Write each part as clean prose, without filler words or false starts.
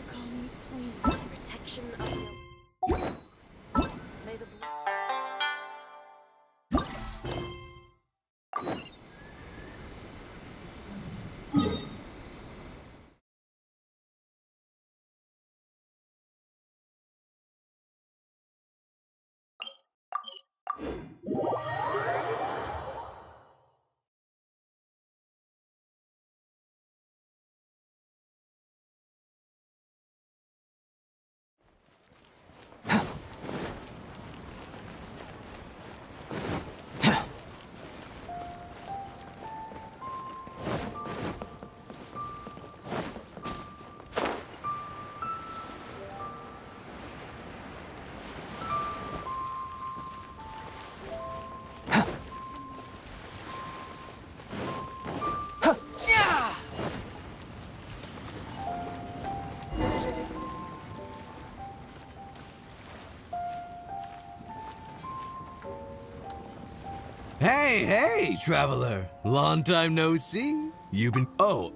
Call me queen. The protection of your... May the... Hey, traveler. Long time no see. You've been... Oh,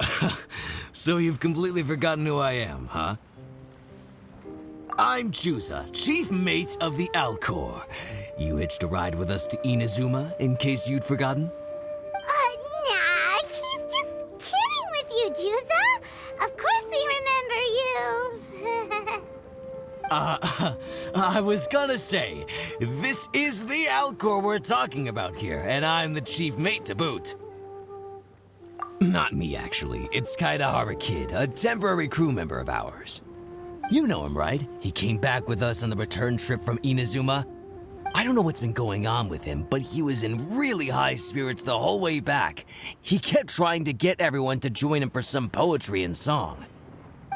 so you've completely forgotten who I am, huh? I'm Chusa, chief mate of the Alcor. You hitched a ride with us to Inazuma, in case you'd forgotten? Nah, he's just kidding with you, Juza. Of course we remember you. I was gonna say, this is the Alcor we're talking about here, and I'm the chief mate to boot. Not me, actually. It's Kaidahara Kid, a temporary crew member of ours. You know him, right? He came back with us on the return trip from Inazuma. I don't know what's been going on with him, but he was in really high spirits the whole way back. He kept trying to get everyone to join him for some poetry and song.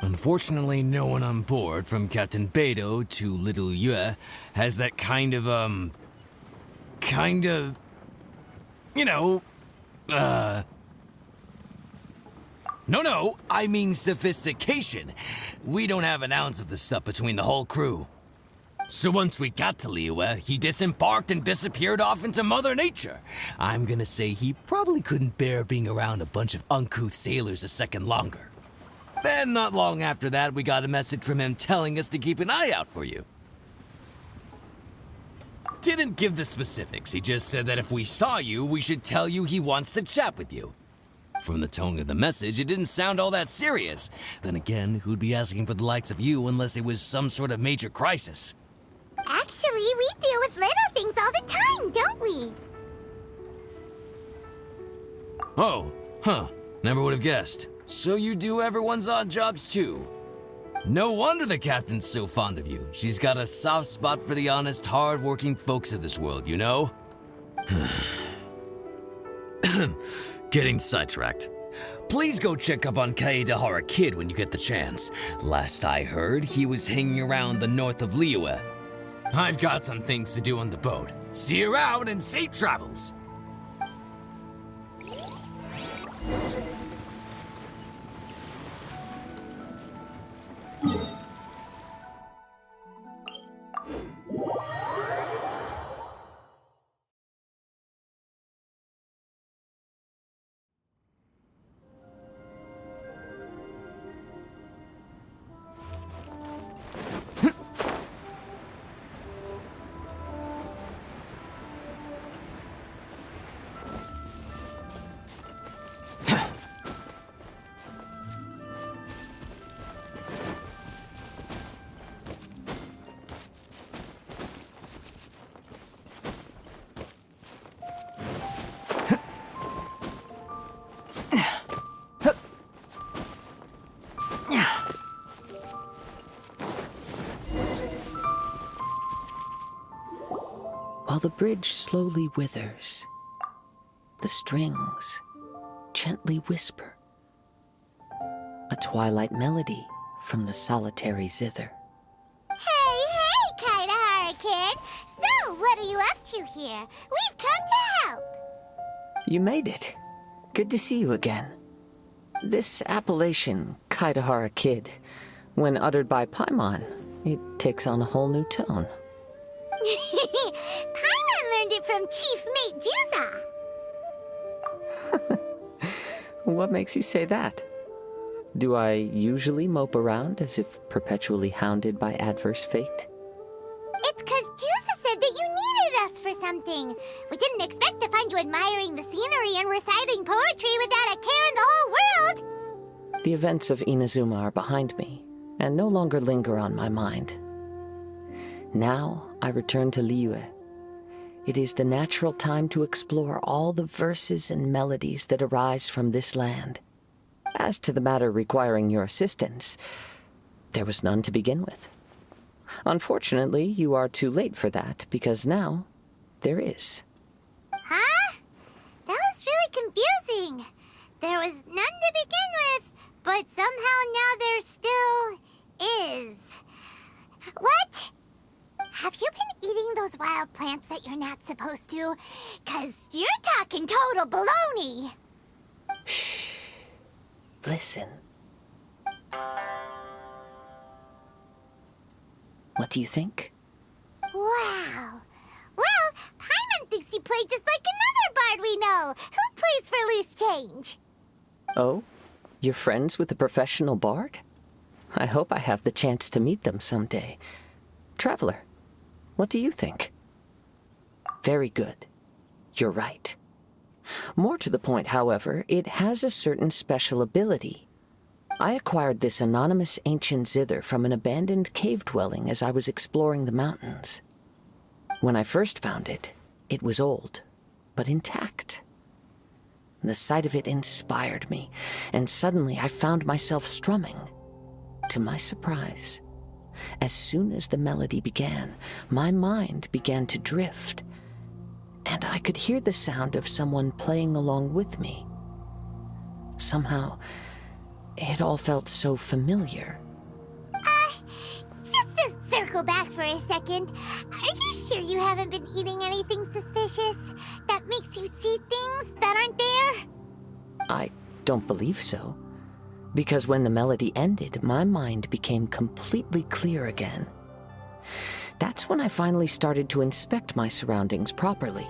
Unfortunately, no one on board, from Captain Beidou to Little Yue, has that No, I mean sophistication. We don't have an ounce of the stuff between the whole crew. So once we got to Liyue, he disembarked and disappeared off into Mother Nature. I'm gonna say he probably couldn't bear being around a bunch of uncouth sailors a second longer. Then, not long after that, we got a message from him telling us to keep an eye out for you. Didn't give the specifics, he just said that if we saw you, we should tell you he wants to chat with you. From the tone of the message, it didn't sound all that serious. Then again, who'd be asking for the likes of you unless it was some sort of major crisis? Actually, we deal with little things all the time, don't we? Oh, huh. Never would have guessed. So you do everyone's odd jobs too. No wonder the captain's so fond of you. She's got a soft spot for the honest, hard-working folks of this world, you know? Getting sidetracked. Please go check up on Kaedahara Kid when you get the chance. Last I heard, he was hanging around the north of Liyue. I've got some things to do on the boat. See you around and safe travels! While the bridge slowly withers, the strings gently whisper a twilight melody from the solitary zither. Hey, Kaidahara Kid! So, what are you up to here? We've come to help! You made it. Good to see you again. This appellation, Kaidahara Kid, when uttered by Paimon, it takes on a whole new tone. Paimon learned it from Chief Mate Juza. What makes you say that? Do I usually mope around as if perpetually hounded by adverse fate? It's 'cause Juice said that you needed us for something. We didn't expect to find you admiring the scenery and reciting poetry without a care in the whole world. The events of Inazuma are behind me, and no longer linger on my mind. Now I return to Liyue. It is the natural time to explore all the verses and melodies that arise from this land. As to the matter requiring your assistance, there was none to begin with. Unfortunately, you are too late for that, because now there is. Huh? That was really confusing. There was none to begin with, but somehow now there still is. What? Have you been eating those wild plants that you're not supposed to? 'Cause you're talking total baloney. Shh. Listen. What do you think? Wow. Well, Paimon thinks you play just like another bard we know, who plays for loose change. Oh? You're friends with a professional bard? I hope I have the chance to meet them someday. Traveler, what do you think? Very good. You're right. More to the point, however, it has a certain special ability. I acquired this anonymous ancient zither from an abandoned cave dwelling as I was exploring the mountains. When I first found it, it was old, but intact. The sight of it inspired me, and suddenly I found myself strumming. To my surprise, as soon as the melody began, my mind began to drift, and I could hear the sound of someone playing along with me. Somehow, it all felt so familiar. Just to circle back for a second, are you sure you haven't been eating anything suspicious that makes you see things that aren't there? I don't believe so, because when the melody ended, my mind became completely clear again. That's when I finally started to inspect my surroundings properly.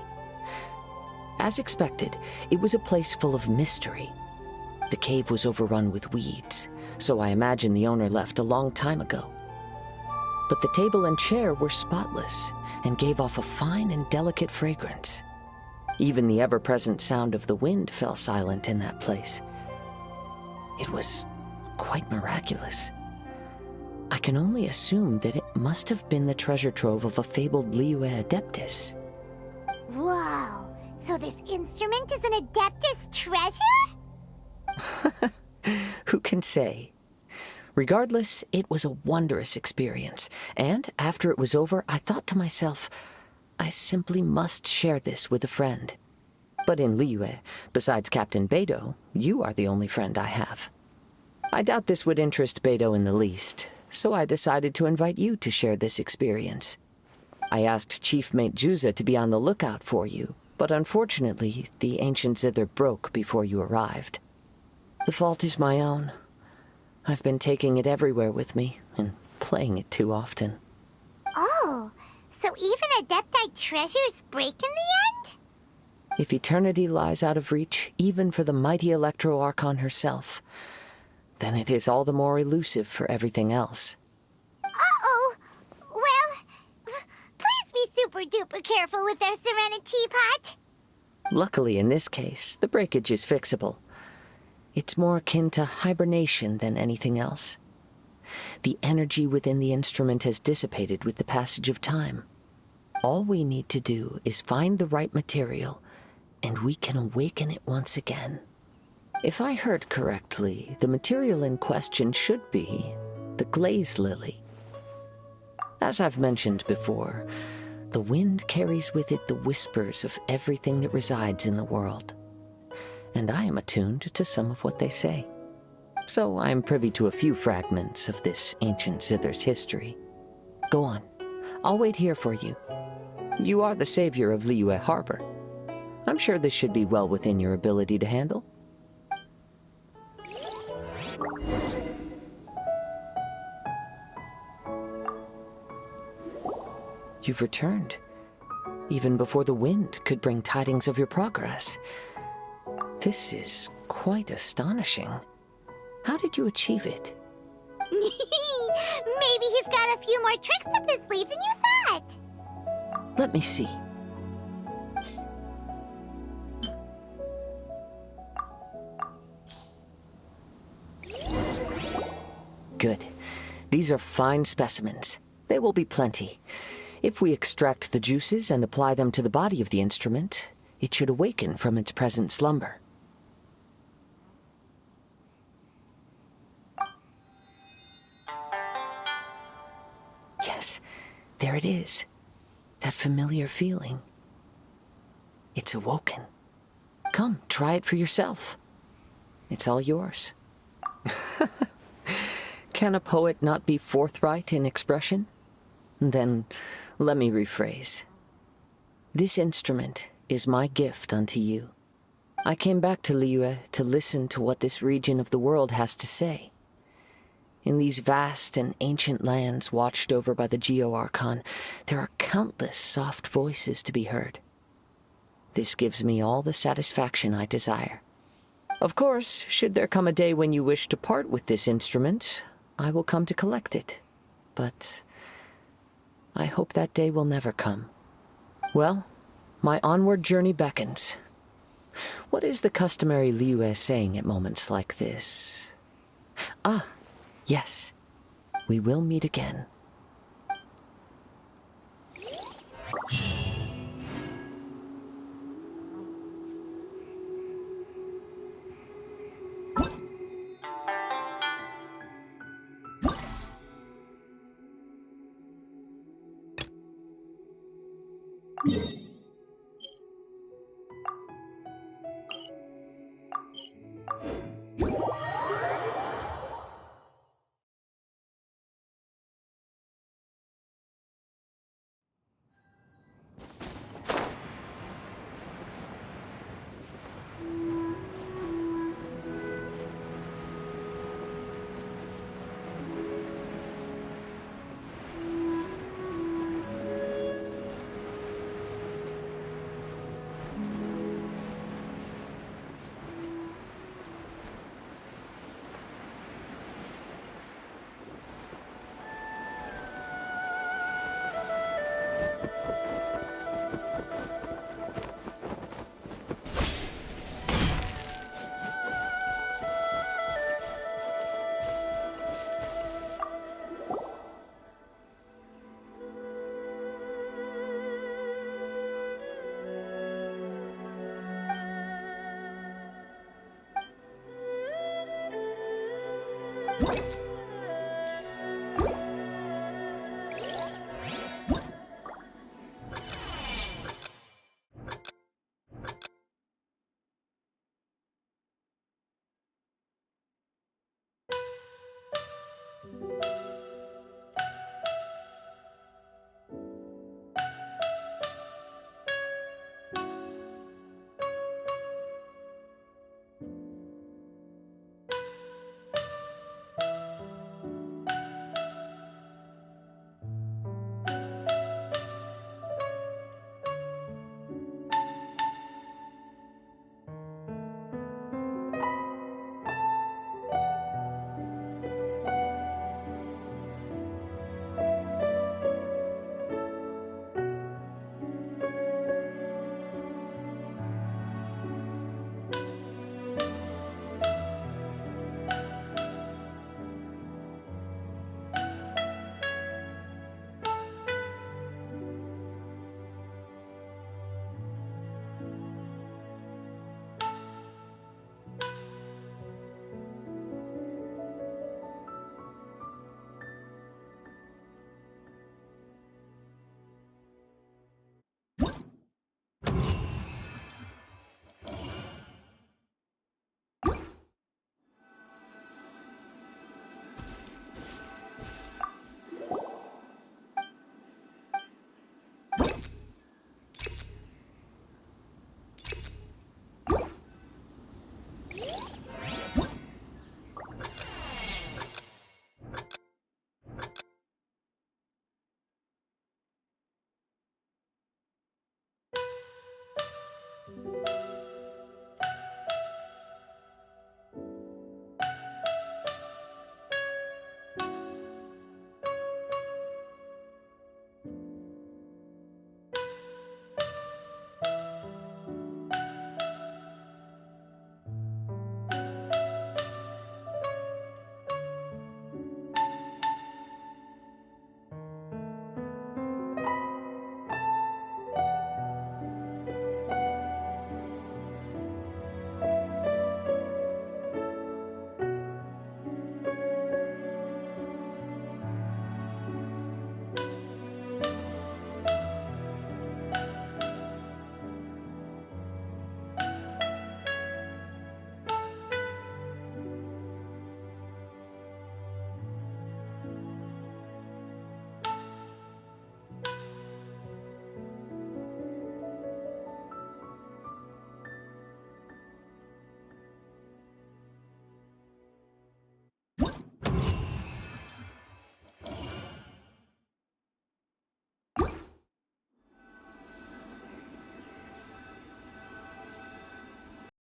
As expected, it was a place full of mystery. The cave was overrun with weeds, so I imagine the owner left a long time ago. But the table and chair were spotless and gave off a fine and delicate fragrance. Even the ever-present sound of the wind fell silent in that place. It was quite miraculous. I can only assume that it must have been the treasure trove of a fabled Liyue Adeptus. Whoa, so this instrument is an Adeptus treasure? Who can say? Regardless, it was a wondrous experience, and after it was over, I thought to myself, I simply must share this with a friend. But in Liyue, besides Captain Beidou, you are the only friend I have. I doubt this would interest Beidou in the least, so I decided to invite you to share this experience. I asked Chief Mate Juza to be on the lookout for you, but unfortunately, the ancient zither broke before you arrived. The fault is my own. I've been taking it everywhere with me, and playing it too often. Oh, so even Adepti treasures break in the end? If eternity lies out of reach, even for the mighty Electro Archon herself, then it is all the more elusive for everything else. Uh-oh. Well, please be super-duper careful with our Serenity Pot. Luckily, in this case, the breakage is fixable. It's more akin to hibernation than anything else. The energy within the instrument has dissipated with the passage of time. All we need to do is find the right material, and we can awaken it once again. If I heard correctly, the material in question should be the glaze lily. As I've mentioned before, the wind carries with it the whispers of everything that resides in the world. And I am attuned to some of what they say. So I am privy to a few fragments of this ancient zither's history. Go on. I'll wait here for you. You are the savior of Liyue Harbor. I'm sure this should be well within your ability to handle. You've returned, even before the wind could bring tidings of your progress. This is quite astonishing. How did you achieve it? Maybe he's got a few more tricks up his sleeve than you thought. Let me see. Good. These are fine specimens. They will be plenty. If we extract the juices and apply them to the body of the instrument, it should awaken from its present slumber. Yes, there it is. That familiar feeling. It's awoken. Come, try it for yourself. It's all yours. Can a poet not be forthright in expression? Then, let me rephrase. This instrument is my gift unto you. I came back to Liyue to listen to what this region of the world has to say. In these vast and ancient lands watched over by the Geo-Archon, there are countless soft voices to be heard. This gives me all the satisfaction I desire. Of course, should there come a day when you wish to part with this instrument, I will come to collect it. But I hope that day will never come. Well, my onward journey beckons. What is the customary Liyue saying at moments like this? Ah, yes. We will meet again.